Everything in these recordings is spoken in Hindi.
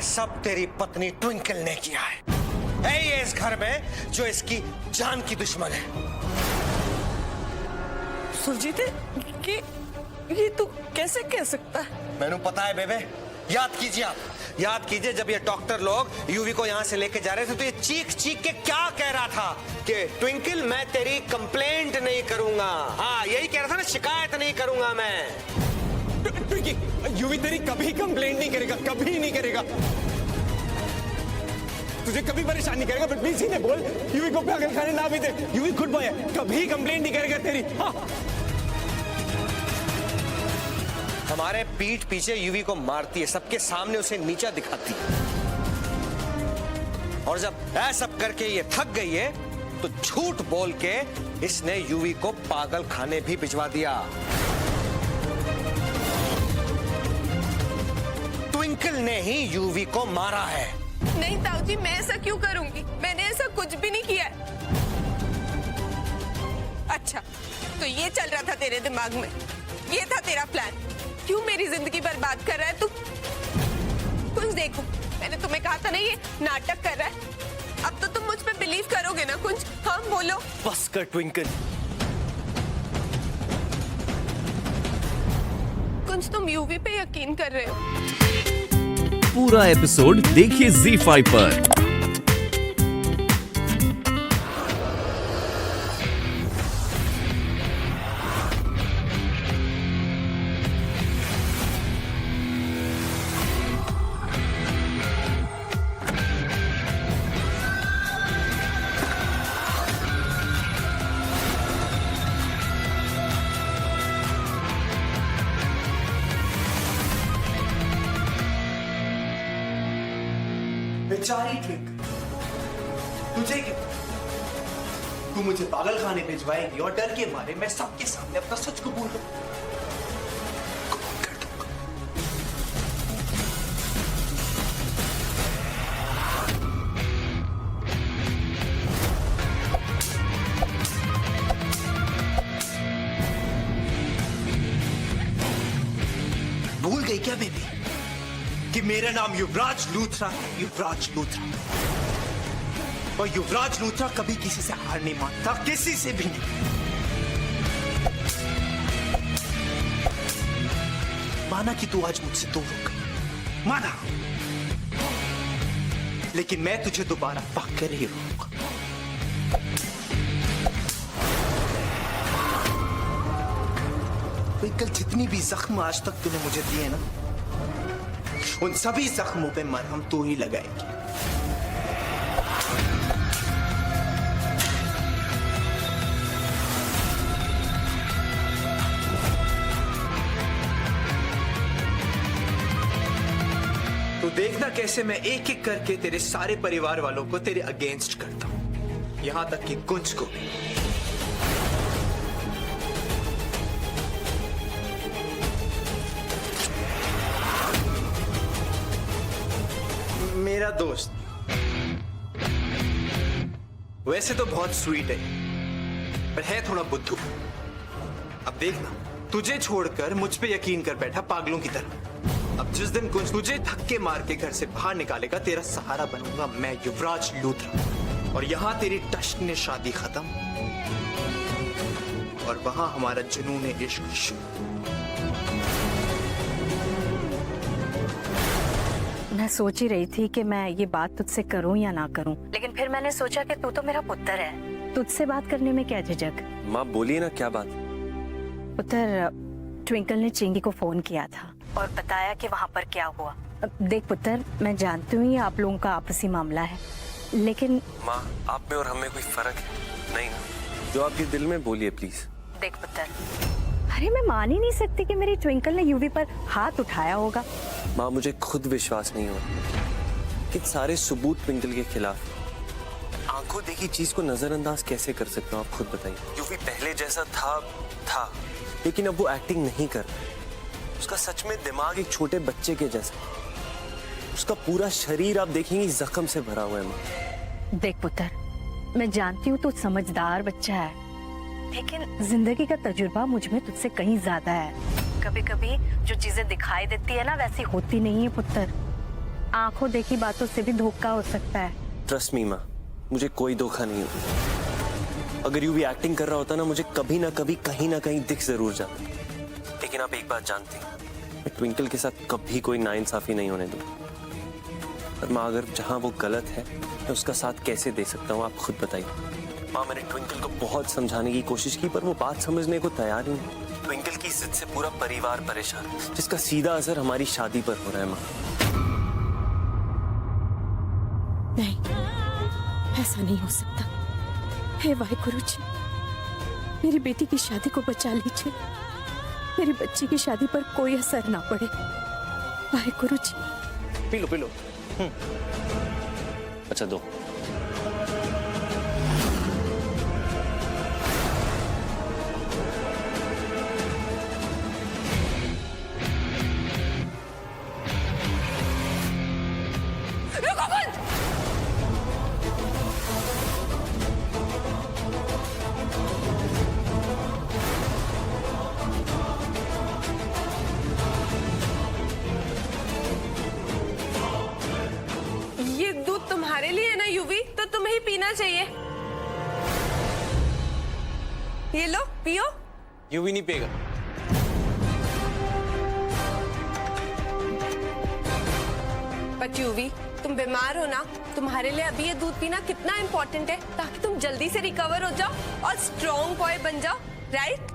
सब तेरी पत्नी ट्विंकल ने किया है ये इस घर में जो इसकी जान की दुश्मन है। सुरजीत ये तू कैसे कह सकता है? मैंने पता है बेबे, याद कीजिए जब ये डॉक्टर लोग यूवी को यहाँ से लेके जा रहे थे तो ये चीख चीख के क्या कह रहा था कि ट्विंकल मैं तेरी कंप्लेंट नहीं करूंगा। हाँ यही कह रहा था ना, शिकायत नहीं करूंगा मैं। यूवी तेरी कभी कंप्लेंट नहीं करेगा, कभी नहीं करेगा, तुझे कभी परेशान नहीं करेगा। बट प्लीज इन्हें बोल यूवी को पागल खाने ना भी दे। यूवी गुड बॉय है, कभी कंप्लेंट नहीं करेगा तेरी। हाँ। हमारे पीठ पीछे यूवी को मारती है, सबके सामने उसे नीचा दिखाती है, और जब ऐसा सब करके ये थक गई है तो झूठ बोल के इसने यूवी को पागल खाने भी भिजवा दिया। ट्विंकल ने ही यूवी को मारा है। नहीं ताऊ जी, मैं ऐसा क्यों करूंगी? मैंने ऐसा कुछ भी नहीं किया है। अच्छा तो ये चल रहा था तेरे दिमाग में, ये था तेरा प्लान? क्यों मेरी जिंदगी बर्बाद कर रहा है तू? कुछ देखो, मैंने तुम्हें कहा था ना ये नाटक कर रहा है। अब तो तुम मुझ पे बिलीव करोगे ना कुछ? हाँ बोलो। बस कर ट्विंकल। कुछ तुम यूवी पे यकीन कर रहे हो? पूरा एपिसोड देखिए ZEE5 पर। बेचारी ट्विंकल, तुझे क्या? तू मुझे पागल खाने भिजवाएगी और डर के मारे मैं सबके सामने अपना सच कबूल कर दूंगा। भूल गई क्या बेबी कि मेरा नाम युवराज लूथरा है? युवराज लूथरा। और युवराज लूथरा कभी किसी से हार नहीं मानता, किसी से भी नहीं। माना कि तू आज मुझसे दूर हो गई, माना, लेकिन मैं तुझे दोबारा पाकर ही रहूंगा। कल जितनी भी जख्म आज तक तूने मुझे दिए ना, उन सभी जख्मों पे मरहम तू ही लगाएगी। तो देखना कैसे मैं एक एक करके तेरे सारे परिवार वालों को तेरे अगेंस्ट करता हूं, यहां तक कि कुंज को भी। मेरा दोस्त वैसे तो बहुत स्वीट है, पर है थोड़ा बुद्धू। अब देखना, तुझे छोड़कर मुझ पे यकीन कर बैठा पागलों की तरह। अब जिस दिन कुछ तुझे धक्के मार के घर से बाहर निकालेगा, तेरा सहारा बनूंगा मैं, युवराज लूथरा। और यहां तेरी टश्न शादी खत्म और वहां हमारा जुनून इश्क शुरू। मैं सोच ही रही थी कि मैं ये बात तुझसे करूं या ना करूं, लेकिन फिर मैंने सोचा कि तू तो मेरा पुत्र है, तुझसे बात करने में क्या झिझक। माँ बोलिए ना, क्या बात? पुत्र, ट्विंकल ने चिंगी को फोन किया था और बताया कि वहाँ पर क्या हुआ। देख पुत्र, मैं जानती हूँ ये आप लोगों का आपसी मामला है, लेकिन माँ आप में और हम में कोई फर्क है नहीं ना? जो आपके दिल में बोलिए प्लीज। देख पुत्र, अरे मैं मान ही नहीं सकती कि मेरी ट्विंकल ने यूवी पर हाथ उठाया होगा। माँ मुझे खुद विश्वास नहीं हो कि सारे सबूत ट्विंकल के खिलाफ। आंखों देखी चीज को नजरअंदाज कैसे कर सकते हो आप खुद बताइए। यूवी पहले जैसा था, लेकिन अब वो एक्टिंग नहीं कर रहा। उसका सच में दिमाग एक छोटे बच्चे के जैसा, उसका पूरा शरीर आप देखेंगे जख्म से भरा हुआ है। माँ देख पुत्र, मैं जानती हूँ तू समझदार बच्चा है, लेकिन जिंदगी का तजुर्बा मुझ में तुझसे कहीं ज्यादा है। कभी कभी जो चीजें दिखाई देती है ना, वैसी होती नहीं है पुत्र। आंखों देखी बातों से भी धोखा हो सकता है। ट्रस्ट मी माँ, मुझे कोई धोखा नहीं हुआ। अगर यूवी एक्टिंग कर रहा होता ना, मुझे कभी ना कभी कहीं ना कहीं दिख जरूर जाता। लेकिन आप एक बात जानते हैं, मैं ट्विंकल के साथ कभी कोई नाइंसाफी नहीं होने दूंगा। पर माँ, अगर जहाँ वो गलत है मैं उसका साथ कैसे दे सकता हूँ, आप खुद बताइए। माँ, मैंने ट्विंकल को बहुत समझाने की कोशिश की, पर वो बात समझने को तैयार ही नहीं। ट्विंकल की जिद से पूरा परिवार परेशान, जिसका सीधा असर हमारी शादी पर हो रहा है। माँ, नहीं, ऐसा नहीं हो सकता। हे वाहिगुरु जी, मेरी बेटी की शादी को बचा लीजिए। मेरी बच्ची की शादी पर कोई असर ना पड़े। Waheguru ji. P low P low. अच्छा दो। ये दूध तुम्हारे लिए है ना यूवी, तो तुम्हें ही पीना चाहिए। ये लो पियो। यूवी नहीं पिएगा। बट यूवी, तुम बीमार हो ना, तुम्हारे लिए अभी ये दूध पीना कितना इम्पोर्टेंट है, ताकि तुम जल्दी से रिकवर हो जाओ और स्ट्रॉन्ग बॉय बन जाओ, राइट?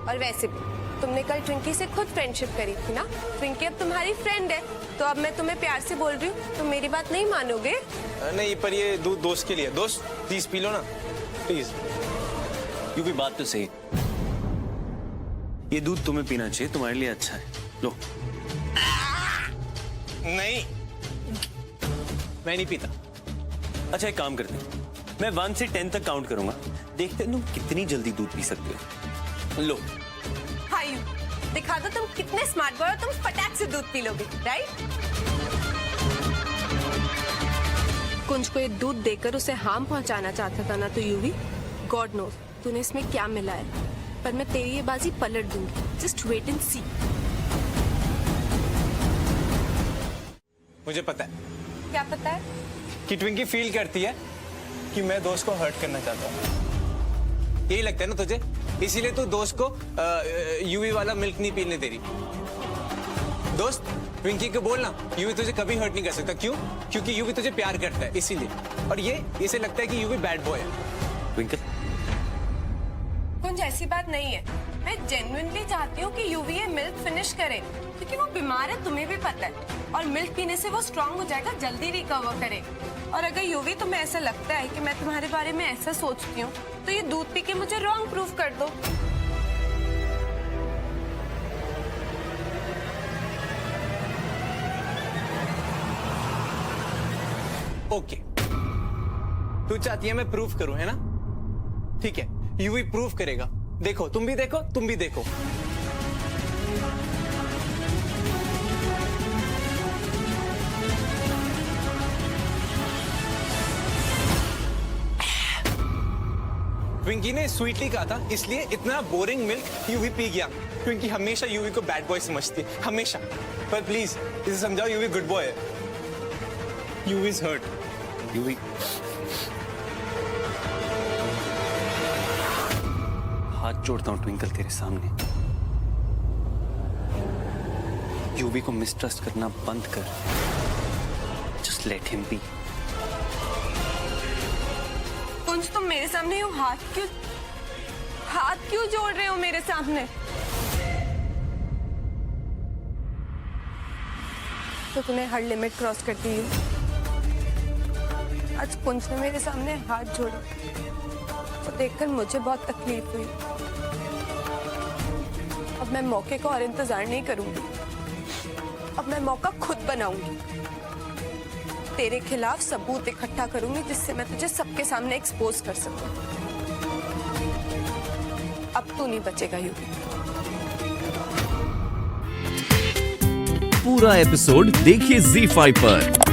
और वैसे भी तुमने कल ट्विंकी से खुद फ्रेंडशिप करी थी ना। ट्विंकी अब तुम्हारी फ्रेंड है, तो अब मैं तुम्हें प्यार से बोल रही हूँ, तुम मेरी बात नहीं मानोगे? नहीं, पर ये दूध दोस्त के लिए। दोस्त प्लीज पी लो ना, प्लीज। यूवी, बात तो सही। ये दूध तुम्हें पीना चाहिए, तुम्हारे लिए अच्छा है। लो। नहीं, मैं नहीं पीता। अच्छा, एक काम करते हैं, मैं 1 से 10 तक काउंट करूंगा, देखते हैं तुम कितनी जल्दी दूध पी सकते हो। लो। हाँ यू, दिखा दो तुम कितने स्मार्ट बॉय हो, तुम फटाक से दूध पी लोगे, राइट? कुंज को ये दूध देकर उसे हार्म पहुंचाना चाहता था ना, तो यूवी, गॉड नोस तूने इसमें क्या मिला है, पर मैं तेरी ये बाजी पलट दूंगी। जस्ट वेट एंड सी। मुझे पता है क्या पता है? कि ट्विंकी फील करती है कि मैं दोस्त को हर्ट करना चाहता हूँ। यही लगता है ना तुझे? इसीलिए तू दोस्त को यूवी वाला मिल्क नहीं पीने दे रही। दोस्त, ट्विंकी को बोलना यूवी तुझे कभी हर्ट नहीं कर सकता। क्यों? क्योंकि यूवी तुझे प्यार करता है, इसीलिए। और ये इसे लगता है कि यूवी बैड बॉय है। ट्विंकल, कुंज ऐसी बात नहीं है। मैं जेन्युइनली चाहती हूँ कि यूवी ये मिल्क फिनिश करे, क्योंकि वो बीमार है, तुम्हें भी पता है। और मिल्क पीने से वो स्ट्रांग हो जाएगा, जल्दी रिकवर करे। और अगर यूवी तुम्हें ऐसा लगता है कि मैं तुम्हारे बारे में ऐसा सोचती हूँ, तो ये दूध पी के मुझे रॉन्ग प्रूफ कर दो। ओके, तू चाहती है मैं प्रूफ करूं, है ना? ठीक है, यूवी प्रूफ करेगा। देखो, तुम भी देखो, तुम भी देखो। ट्विंकी ने स्वीटली कहा था, इसलिए इतना बोरिंग मिल्क यूवी पी गया। ट्विंकी हमेशा यूवी को बैड बॉय समझती है, हमेशा। पर प्लीज इसे समझाओ, यूवी गुड बॉय है। Yuvi is hurt. यूवी, हाथ जोड़ता हूं ट्विंकल तेरे सामने। यूवी को मिसट्रस्ट करना बंद कर। Just let him be. Kunj, तुम मेरे सामने यूं हाथ क्यों जोड़ रहे हो मेरे सामने? तो तूने हर लिमिट क्रॉस कर दी है। आज कुंज ने मेरे सामने हाथ जोड़े, तो देखकर मुझे बहुत तकलीफ हुई। अब मैं मौके का और इंतजार नहीं करूंगी, अब मैं मौका खुद बनाऊंगी। तेरे खिलाफ सबूत इकट्ठा करूंगी, जिससे मैं तुझे सबके सामने एक्सपोज कर सकूं। अब तू नहीं बचेगा यूवी। पूरा एपिसोड देखिए ZEE5 पर।